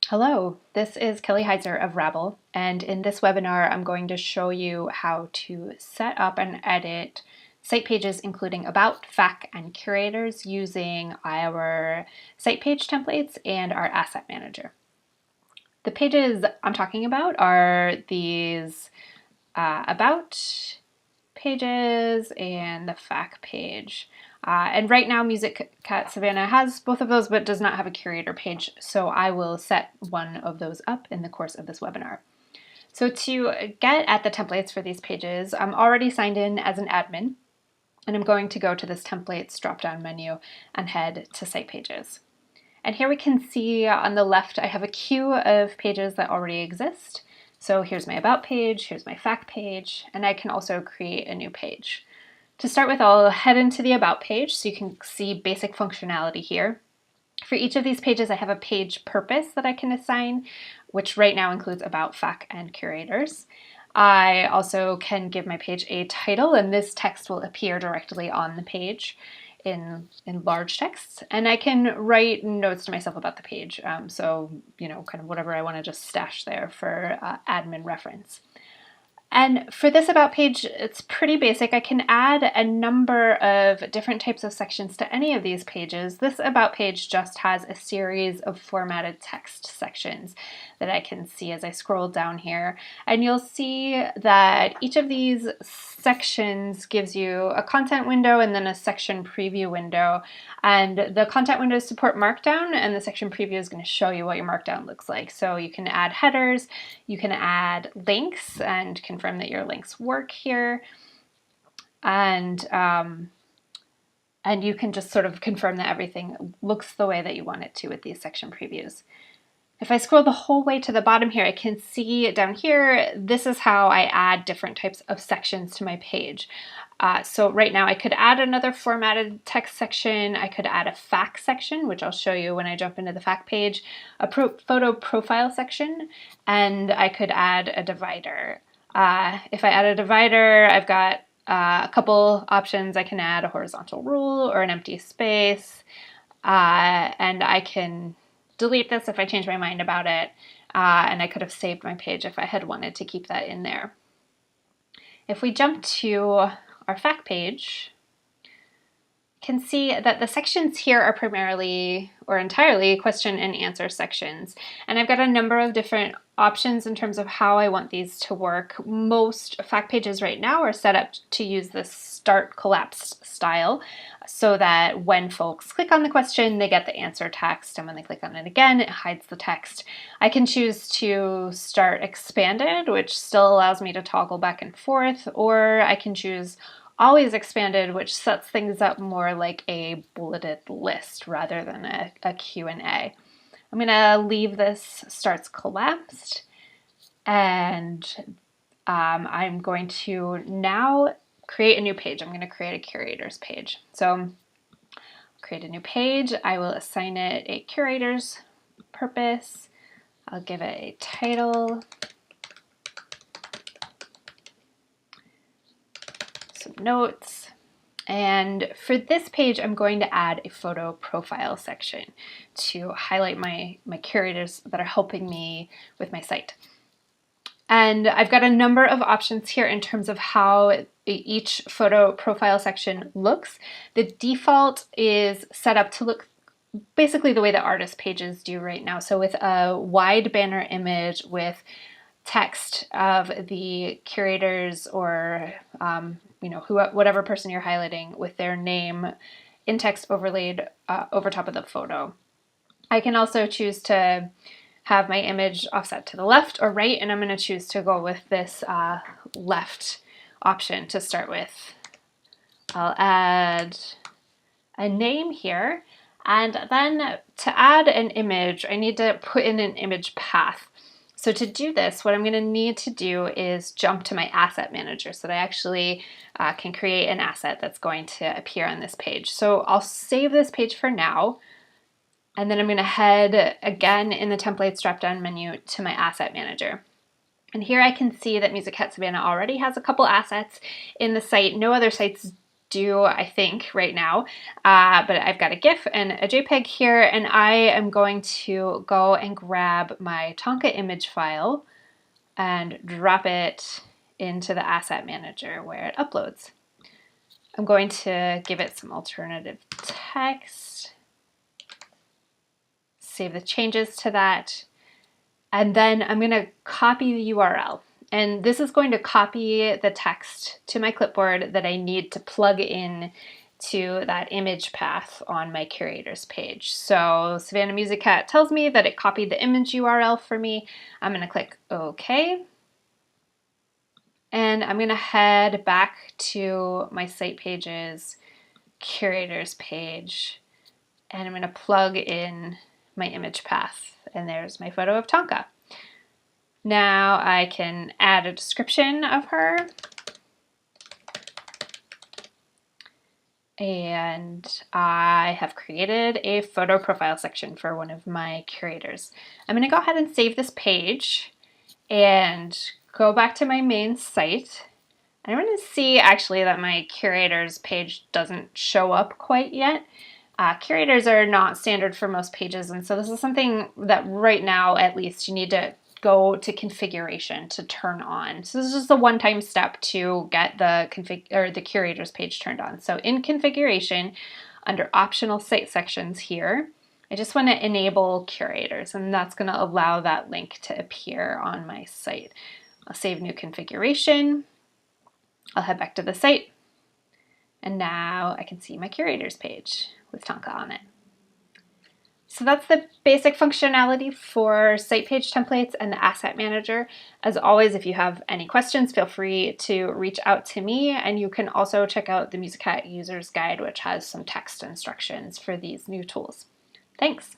Hello, this is Kelly Heiser of Rabble, and in this webinar I'm going to show you how to set up and edit site pages including about, FAQ, and curators using our site page templates and our asset manager. The pages I'm talking about are these about pages and the FAQ page. And right now Music Cat Savannah has both of those but does not have a curator page, so I will set one of those up in the course of this webinar. So to get at the templates for these pages, I'm already signed in as an admin, and I'm going to go to this templates drop-down menu and head to site pages. And here we can see on the left I have a queue of pages that already exist. So here's my about page, here's my FAQ page, and I can also create a new page. To start with, I'll head into the about page so you can see basic functionality here. For each of these pages, I have a page purpose that I can assign, which right now includes about, FAQ, and curators. I also can give my page a title, and this text will appear directly on the page in large text. And I can write notes to myself about the page. So, kind of whatever I want to just stash there for admin reference. And for this about page, it's pretty basic. I can add a number of different types of sections to any of these pages. This about page just has a series of formatted text sections that I can see as I scroll down here. And you'll see that each of these sections gives you a content window and then a section preview window. And the content windows support Markdown, and the section preview is going to show you what your Markdown looks like. So you can add headers, you can add links and confirm that your links work here, and you can just sort of confirm that everything looks the way that you want it to with these section previews. If I scroll the whole way to the bottom here, I can see down here, this is how I add different types of sections to my page. So right now I could add another formatted text section, I could add a FAQ section, which I'll show you when I jump into the FAQ page, a photo profile section, and I could add a divider. If I add a divider, I've got a couple options. I can add a horizontal rule or an empty space, and I can delete this if I change my mind about it, and I could have saved my page if I had wanted to keep that in there. If we jump to our FAQ page, you can see that the sections here are primarily or entirely question and answer sections. And I've got a number of different options in terms of how I want these to work. Most FAQ pages right now are set up to use the start collapsed style so that when folks click on the question, they get the answer text, and when they click on it again, it hides the text. I can choose to start expanded, which still allows me to toggle back and forth, or I can choose always expanded, which sets things up more like a bulleted list rather than a Q&A. I'm going to leave this starts collapsed, and I'm going to now create a new page. I'm going to create a curators page. So create a new page. I will assign it a curators purpose. I'll give it a title, some notes, and for this page I'm going to add a photo profile section to highlight my curators that are helping me with my site. And I've got a number of options here in terms of how each photo profile section looks. The default is set up to look basically the way that artist pages do right now. So with a wide banner image with text of the curators or whatever person you're highlighting with their name in text overlaid over top of the photo. I can also choose to have my image offset to the left or right, and I'm going to choose to go with this left option to start with. I'll add a name here, and then to add an image, I need to put in an image path. So to do this, what I'm going to need to do is jump to my asset manager so that I actually can create an asset that's going to appear on this page. So I'll save this page for now, and then I'm going to head again in the templates drop-down menu to my asset manager. And here I can see that Music Cat Savannah already has a couple assets in the site. No other sites do, I think, right now. But I've got a GIF and a JPEG here, and I am going to go and grab my Tonka image file and drop it into the asset manager where it uploads. I'm going to give it some alternative text, save the changes to that, and then I'm going to copy the URL. And this is going to copy the text to my clipboard that I need to plug in to that image path on my curators page. So Savannah Music Cat tells me that it copied the image URL for me. I'm going to click OK. And I'm going to head back to my site pages curators page, and I'm going to plug in my image path. And there's my photo of Tonka. Now I can add a description of her. And I have created a photo profile section for one of my curators. I'm going to go ahead and save this page and go back to my main site. I'm going to see actually that my curators page doesn't show up quite yet. Curators are not standard for most pages, and so this is something that right now, at least, you need to go to configuration to turn on. So this is just a one-time step to get the curators page turned on. So in configuration, under optional site sections here, I just want to enable curators, and that's going to allow that link to appear on my site. I'll save new configuration. I'll head back to the site, and now I can see my curators page with Tonka on it. So that's the basic functionality for site page templates and the asset manager. As always, if you have any questions, feel free to reach out to me, and you can also check out the MusicCat User's Guide, which has some text instructions for these new tools. Thanks.